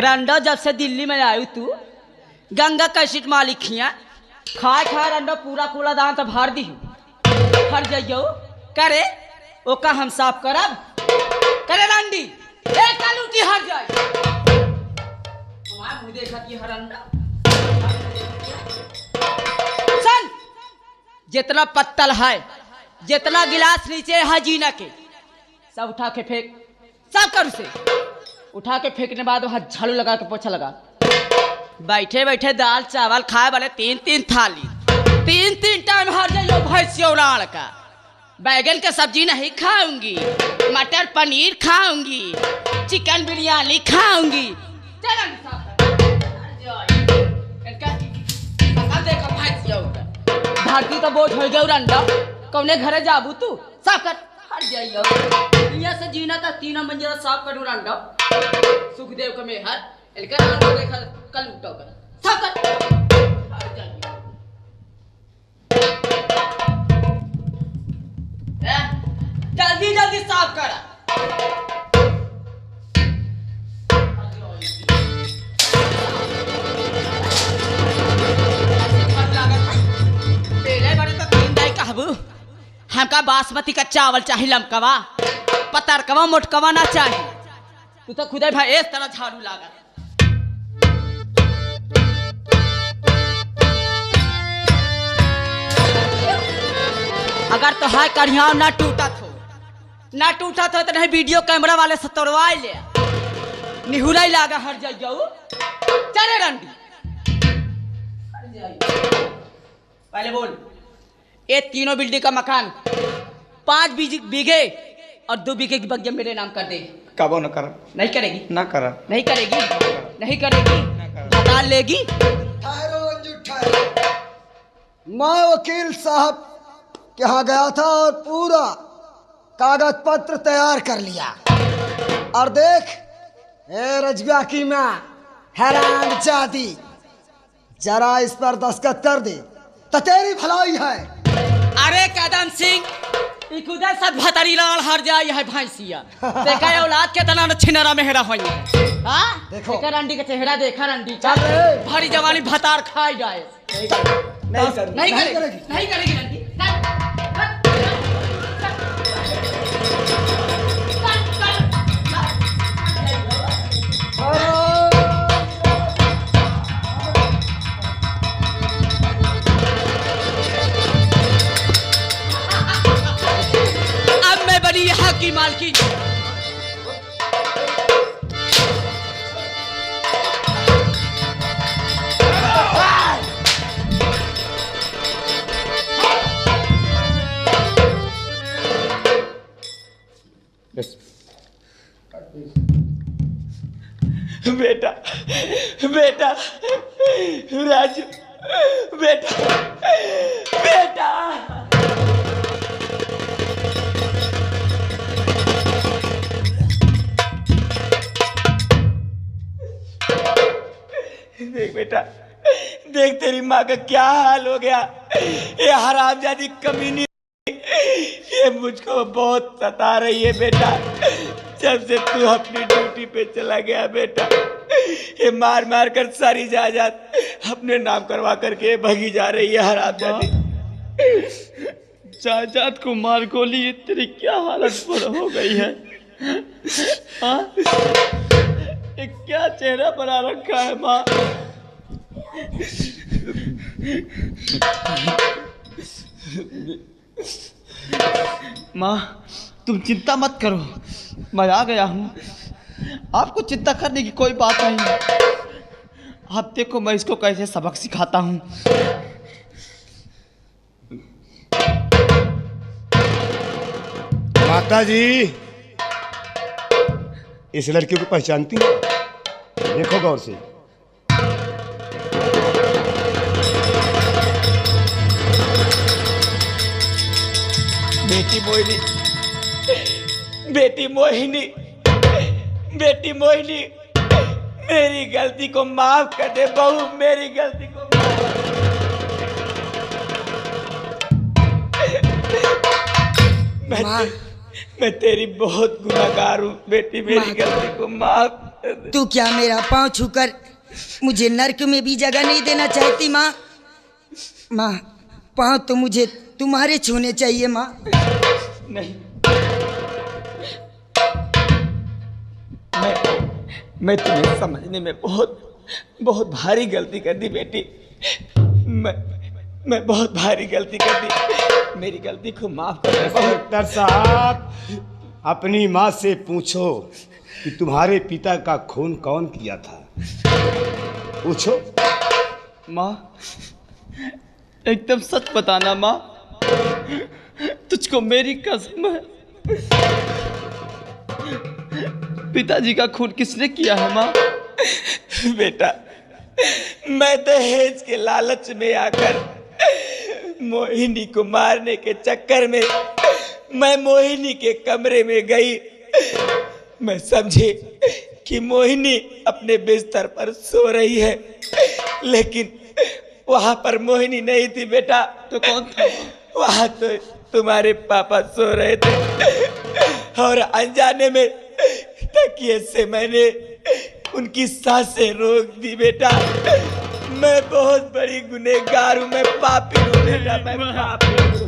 रंडो जब से दिल्ली में आई तू गंगा कैसेट मालिक खिया खाए खाए रंडो पूरा कूड़ा दान तो भर दी भर जाइयो करे ओका हम साफ करब करे रंडी एक कालू की हट जाए हमार मुंह देखा कि हरंडा सन जितना पत्तल है जितना गिलास नीचे है जीना के सब उठा के फेंक सब कर उसे उठा के फेंकने बाद वहां झाड़ू लगा के पोछा लगा बैठे बैठे दाल चावल खाए वाले तीन तीन थाली तीन टाइम हर जाइयो भैंसियों उड़ाड़ का बैगन का सब्जी नहीं खाऊंगी मटर पनीर खाऊंगी चिकन बिरयानी खाऊंगी भारती तो बोझ हो गया रंडा कौने घरे जाबू तू साफ कर हट जाइयो यहाँ से जीना था तीनों मंजिला साफ करूँ रंडा सुखदेव का मेहर एलकर रंडा देखा कल उठाओ कर साफ कर हट जाइयो जल्दी जल्दी साफ कर पहले बड़े तो तीन दाई कहबू हमका बासमती का चावल चाहिए लमकवा पतरकवा मोटकवा ना चाहिए तू तो खुदे भाई इस तरह झाड़ू लागा अगर तो है कढ़िया ना टूटा तो नहीं वीडियो कैमरा वाले से तोड़वा ले निहुरा लागा हट जाइयो चले रंडी पहले बोल ये तीनों बिल्डिंग का मकान 5 बीघे और 2 बीघे की बगिया मेरे नाम कर दे काबो न कर नहीं करेगी ना करा नहीं करेगी नहीं करेगी हटा लेगी ठहरो अंजू ठहरो मैं वकील साहब के यहाँ गया था और पूरा कागज पत्र तैयार कर लिया और देख रजगा की माँ हैरान जाती जरा इस पर दस्तखत कर दे तो तेरी भलाई है। अरे कदम सिंह इकुदर सद भतरी लाल हर जाई है भैंसिया देखा औलाद के तना छिनरा मेहरा होई है हां देखो देखा रंडी के चेहरा देखा रंडी चल रे भरी जवानी भतार खाई जाए नहीं करेगी रंडी अब मैं बनी यहाँ की मालकिन बेटा बेटा राजू बेटा बेटा देख बेटा देख तेरी माँ का क्या हाल हो गया ये हरामजादी कमीनी ये मुझको बहुत सता रही है बेटा जब से तू अपनी ड्यूटी पे चला गया बेटा ये मार मार कर सारी जायदाद अपने नाम करवा करके भगी जा रही है हरामजादी जायदाद को मार गोली ये तेरी क्या हालत पर हो गई है हाँ ये क्या चेहरा बना रखा है माँ माँ तुम चिंता मत करो मैं आ गया हूँ आपको चिंता करने की कोई बात नहीं आप देखो मैं इसको कैसे सबक सिखाता हूँ माता जी इस लड़की को पहचानती हैं? देखो गौर से बेटी मोहिनी मेरी गलती को माफ कर दे बहू मेरी गलती को मैं तेरी बहुत गुनहगार हूँ बेटी मेरी गलती को माफ तू क्या मेरा पाँव छूकर मुझे नर्क में भी जगह नहीं देना चाहती माँ? माँ, पाँव तो मुझे तुम्हारे छूने चाहिए माँ। नहीं, मैं तुम्हें समझने में बहुत भारी गलती कर दी बेटी। मैं बहुत भारी गलती कर दी, मेरी गलती को माफ कर दो। डॉक्टर साहब, अपनी माँ से पूछो कि तुम्हारे पिता का खून कौन किया था। पूछो। माँ, एकदम सच बताना माँ, तुझको मेरी कसम है। पिताजी का खून किसने किया है माँ? बेटा, मैं दहेज के लालच में आकर मोहिनी को मारने के चक्कर में मैं मोहिनी के कमरे में गई। मैं समझी कि मोहिनी अपने बिस्तर पर सो रही है, लेकिन वहां पर मोहिनी नहीं थी बेटा। तो कौन था? वहां तो तुम्हारे पापा सो रहे थे और अनजाने में तकिए से मैंने उनकी सांसें रोक दी बेटा। मैं बहुत बड़ी गुनहगार हूँ, मैं पापी हूँ बेटा, मैं पापी हूँ।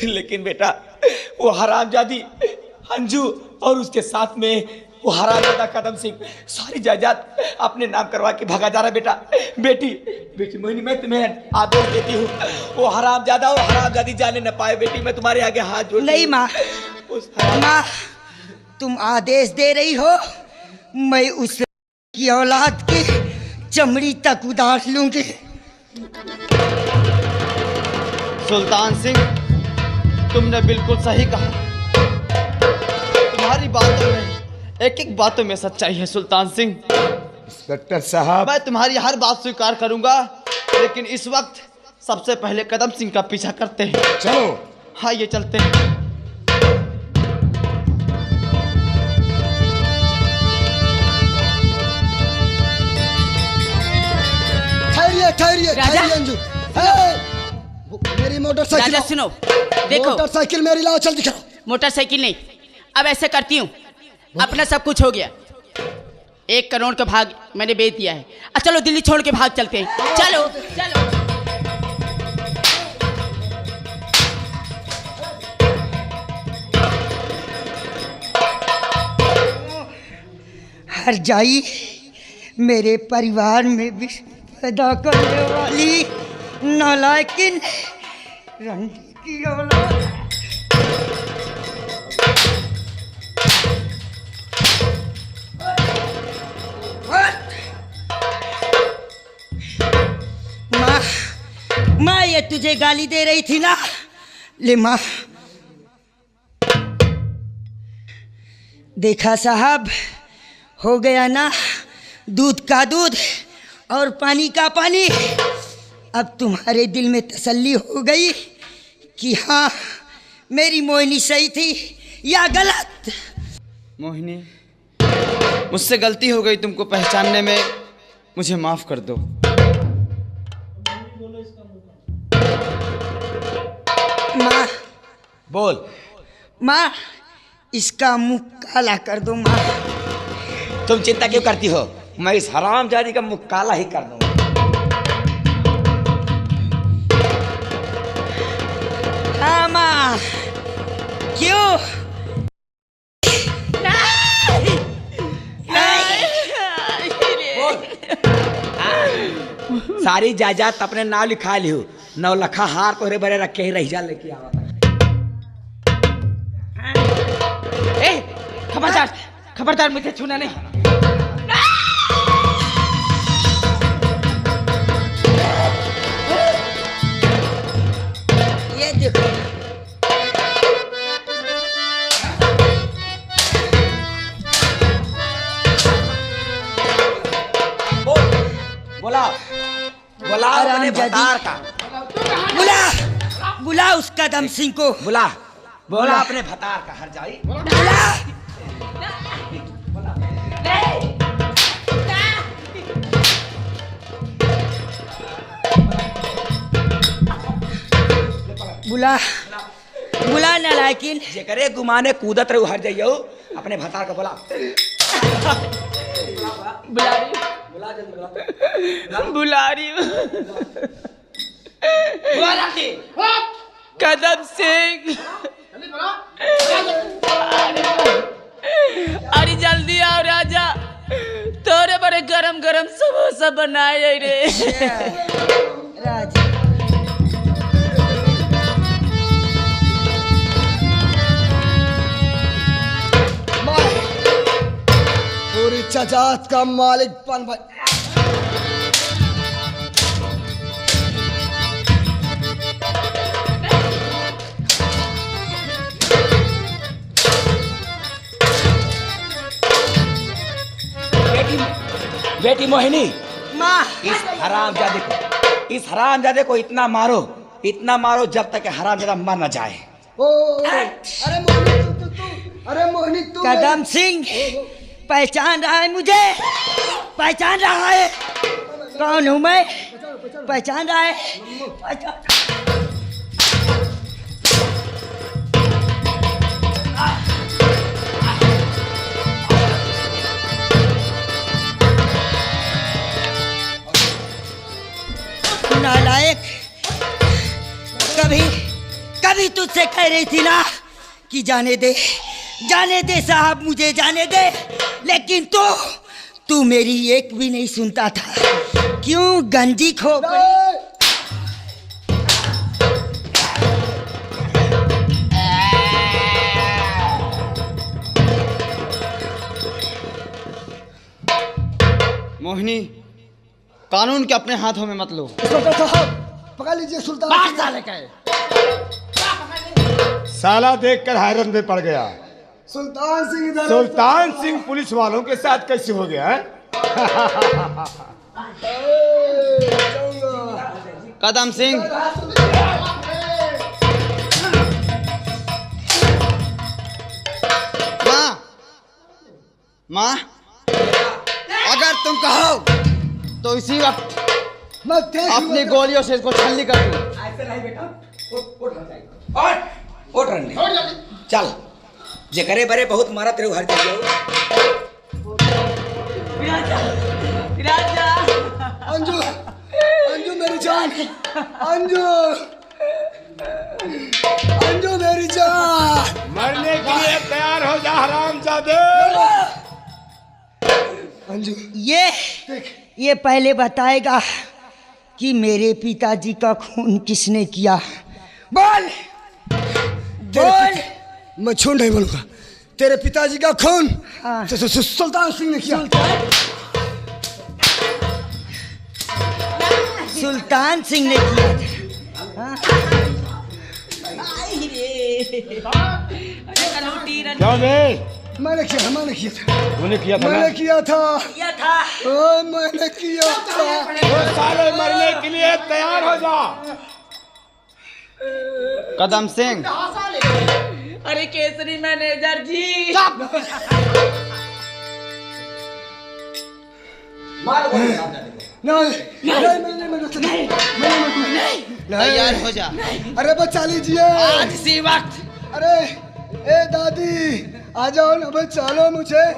लेकिन बेटा, वो हरामजादी अंजू और उसके साथ में वो हरामजादा कदम सिंह सारी जायदाद अपने नाम करवा के भागा जा रहा है बेटा। बेटी मोहिनी, मैं तुम्हें आदेश देती हूँ, वो हरामजादा और हरामजादी जाने न पाए। बेटी, मैं तुम्हारे आगे हाथ जोड़ती हूँ। नहीं माँ, माँ तुम आदेश दे रही हो, मैं उस की औलाद की चमड़ी तक उतार लूंगी। सुल्तान सिंह, तुमने बिल्कुल सही कहा। तुम्हारी बातों में एक बातों में सच्चाई है सुल्तान सिंह। इंस्पेक्टर साहब, मैं तुम्हारी हर बात स्वीकार करूंगा, लेकिन इस वक्त सबसे पहले कदम सिंह का पीछा करते हैं। चलो। हाँ, ये चलते हैं। ठहरिए राजा। अंजू। मेरी मोटरसाइकिल राजा सुनो, देखो, मोटरसाइकिल मेरी लाओ, जल्दी करो। मोटरसाइकिल नहीं, अब ऐसे करती हूँ, अपना सब कुछ हो गया, 1 करोड़ का भाग मैंने बेच दिया है। चलो दिल्ली छोड़ के भाग चलते हैं। चलो चलो। हर जाई मेरे परिवार में विष पैदा करने वाली नालायकिन रंडी की औलाद। माँ, ये तुझे गाली दे रही थी ना? ले माँ, देखा साहब, हो गया ना दूध का दूध और पानी का पानी। अब तुम्हारे दिल में तसल्ली हो गई कि हाँ, मेरी मोहिनी सही थी या गलत। मोहिनी, मुझसे गलती हो गई तुमको पहचानने में, मुझे माफ कर दो। माँ, बोल। माँ, इसका मुंह काला कर दो माँ। तुम चिंता क्यों करती हो? मैं इस हरामजादी का मुंह काला ही कर दूंगा। हाँ माँ, क्यों? सारी जायदाद अपने नाम लिखा लियो, 9 लाख हार तोहरे बड़े रखे ही रह जा लेके आवा। खबरदार, खबरदार, मुझे छूना नहीं। ये देखो, बोला अपने भतार का। बुला उस कदम सिंह को। बोला अपने भतार का। हर जाई बुला। बुला ना नालायकिन। जेकरे गुमाने कूदत रहे हर जाइयो अपने भतार का बोला बुलारी कदम सिंह, अरे जल्दी आओ राजा, तोरे बड़े गरम गरम समोसा बनाए रे। राज पूरी चचात का मालिक बन भाई। बेटी मोहिनी, माँ इस हरामजादे को इतना मारो जब तक हरामजादा मर न जाए। ओ अरे मोहिनी तू अरे मोहिनी तू कदम सिंह पहचान रहा है मुझे? पहचान रहा है कौन हूँ मैं? पहचान रहा है? नालायक, कभी तुझसे कह रही थी ना कि जाने दे साहब, मुझे जाने दे, लेकिन तू मेरी एक भी नहीं सुनता था। क्यों गंजी खो मोहिनी, कानून के अपने हाथों में मत लो। पकड़ लीजिए सुल्तान। साला देखकर हैरत में पड़ गया। सुल्तान सिंह इधर। सुल्तान सिंह पुलिस वालों के साथ कैसे हो गया है? कदम सिंह, माँ, अगर तुम कहो तो इसी वक्त अपनी गोलियों से इसको छलनी कर दूं। ऐसे नहीं बेटा, उठ रंडी, चल, जेकरे बरे बहुत मारत रहे हर जगह। अंजू मेरी जान, अंजू मेरी जान, मरने के लिए तैयार हो जा हरामजादे। अंजू ये पहले बताएगा कि मेरे पिताजी का खून किसने किया। बोल। मैं झूठ नहीं बोलूंगा। तेरे पिताजी का खून हाँ। सुल्तान सिंह ने किया। सुल्तान सिंह ने किया था। क्या मैंने किया था। तूने किया था? मैंने किया था। वो साले मरने के लिए तैयार हो जा। कदम सिंह, अरे केसरी मैनेजर जी, तैयार हो जा। अरे बचा लीजिए आज इसी वक्त। अरे ए दादी आ जाओ ना, बचा लो मुझे।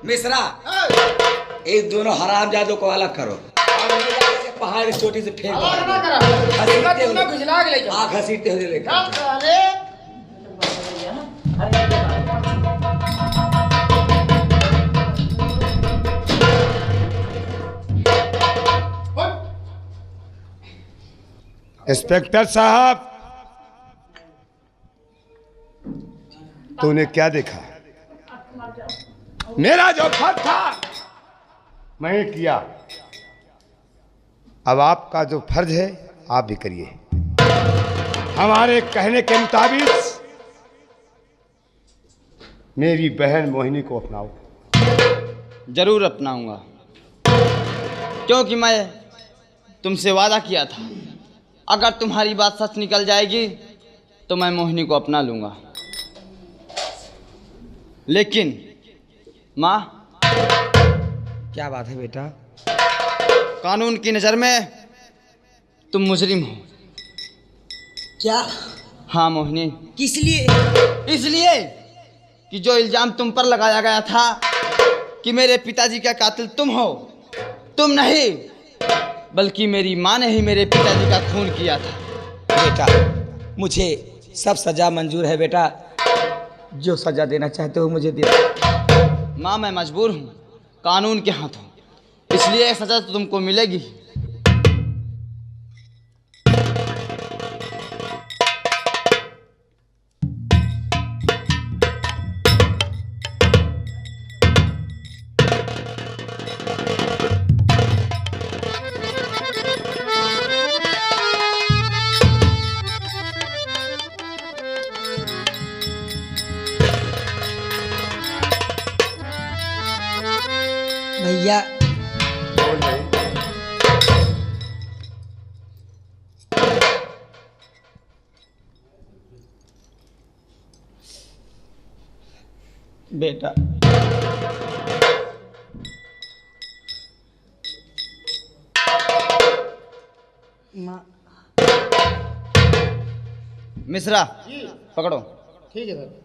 मिश्रा, इन दोनों हरामजादों को अलग करो। पहाड़ की चोटी से फेंक दो। घसीटते हुए लेकर। इंस्पेक्टर साहब, तूने क्या देखा? मेरा जो फर्ज था मैं किया, अब आपका जो फर्ज है आप भी करिए। हमारे कहने के मुताबिक मेरी बहन मोहिनी को अपनाओ। जरूर अपनाऊंगा, क्योंकि मैं तुमसे वादा किया था, अगर तुम्हारी बात सच निकल जाएगी तो मैं मोहिनी को अपना लूंगा। लेकिन माँ, क्या बात है बेटा? कानून की नज़र में तुम मुजरिम हो। क्या? हाँ मोहिनी, किस लिए? इसलिए कि जो इल्जाम तुम पर लगाया गया था कि मेरे पिताजी का कातिल तुम हो, तुम नहीं बल्कि मेरी माँ ने ही मेरे पिताजी का खून किया था। बेटा, मुझे सब सजा मंजूर है बेटा, जो सजा देना चाहते हो मुझे दे दो। माँ, मैं मजबूर हूँ, कानून के हाथों, इसलिए ये सजा तो तुमको मिलेगी। भैया, बेटा, मिश्रा, पकड़ो। ठीक है सर।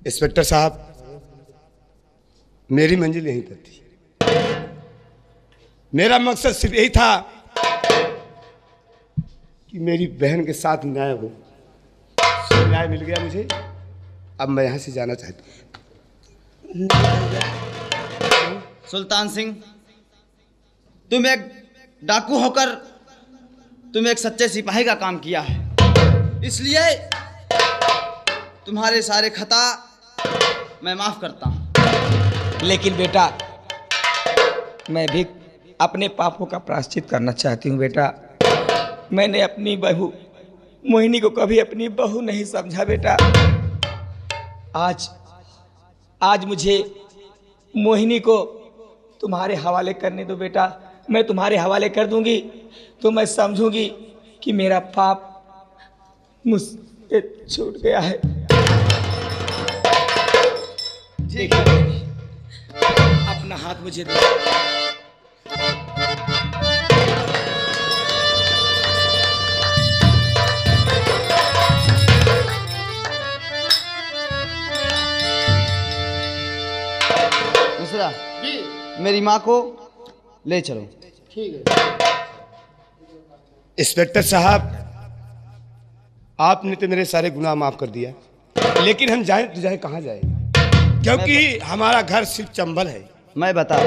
इंस्पेक्टर साहब, मेरी मंजिल यहीं तक थी। मेरा मकसद सिर्फ यही था कि मेरी बहन के साथ न्याय हो। न्याय मिल गया मुझे, अब मैं यहाँ से जाना चाहता हूँ। सुल्तान सिंह, तुम एक डाकू होकर तुम एक सच्चे सिपाही का काम किया है, इसलिए तुम्हारे सारे खता मैं माफ करता हूँ। लेकिन बेटा, मैं भी अपने पापों का प्रायश्चित करना चाहती हूँ बेटा। मैंने अपनी बहू मोहिनी को कभी अपनी बहू नहीं समझा बेटा। आज मुझे मोहिनी को तुम्हारे हवाले करने दो बेटा। मैं तुम्हारे हवाले कर दूंगी तो मैं समझूंगी कि मेरा पाप मुझसे छूट गया है। देखिए, अपना हाथ मुझे दो। मिश्रा, मेरी माँ को ले चलो। इंस्पेक्टर साहब, आपने तो मेरे सारे गुनाह माफ कर दिया, लेकिन हम जाएं तो जाएं कहाँ जाएं? क्योंकि हमारा घर सिर्फ चंबल है। मैं बता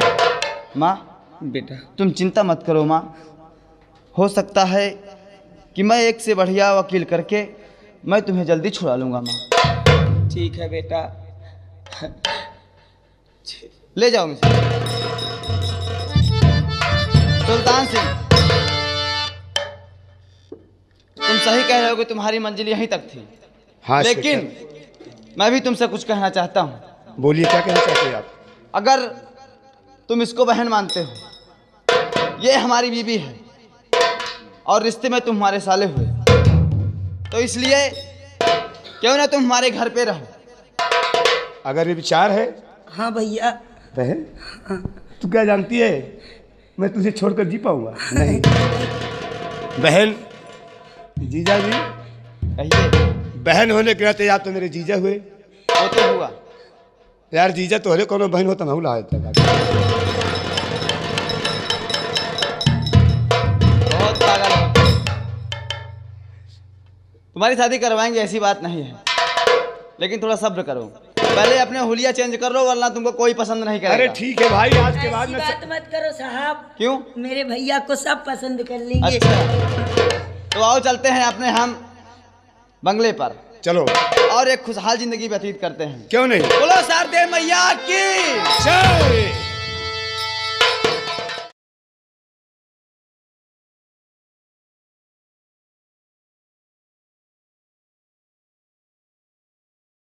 माँ, बेटा, तुम चिंता मत करो माँ। हो सकता है कि मैं एक से बढ़िया वकील करके मैं तुम्हें जल्दी छुड़ा लूँगा माँ। ठीक है बेटा। ले जाओ मुझे। सुल्तान सिंह, तुम सही कह रहे हो कि तुम्हारी मंजिल यहीं तक थी। हाँ, लेकिन मैं भी तुमसे कुछ कहना चाहता हूँ। बोलिए, क्या कहना चाहते हैं आप? अगर तुम इसको बहन मानते हो, ये हमारी बीवी है और रिश्ते में तुम हमारे साले हुए, तो इसलिए क्यों ना तुम हमारे घर पे रहो। अगर ये विचार है। हाँ भैया। बहन, तू क्या जानती है मैं तुझे छोड़कर जी पाऊंगा? नहीं। बहन, जीजा जी, कहिए। बहन होने के नाते या तो मेरे जीजा हुए। वो तो हुआ यार, जीजा तोहरे कोनो बहन हो तो मैं ला देता। बहुत पागल हो। तुम्हारी शादी करवाएंगे, ऐसी बात नहीं है, लेकिन थोड़ा सब्र करो। पहले अपने हुलिया चेंज कर लो, वरना तुमको कोई पसंद नहीं करेगा। अरे ठीक है भाई, आज के बाद ऐसी में बात मत करो साहब। क्यों? मेरे भैया को सब पसंद कर लेंगे। अच्छा, तो आओ चलते हैं अपने हम बंगले पर चलो। और एक खुशहाल जिंदगी व्यतीत करते हैं। क्यों नहीं? बोलो शारदे मैया की जय।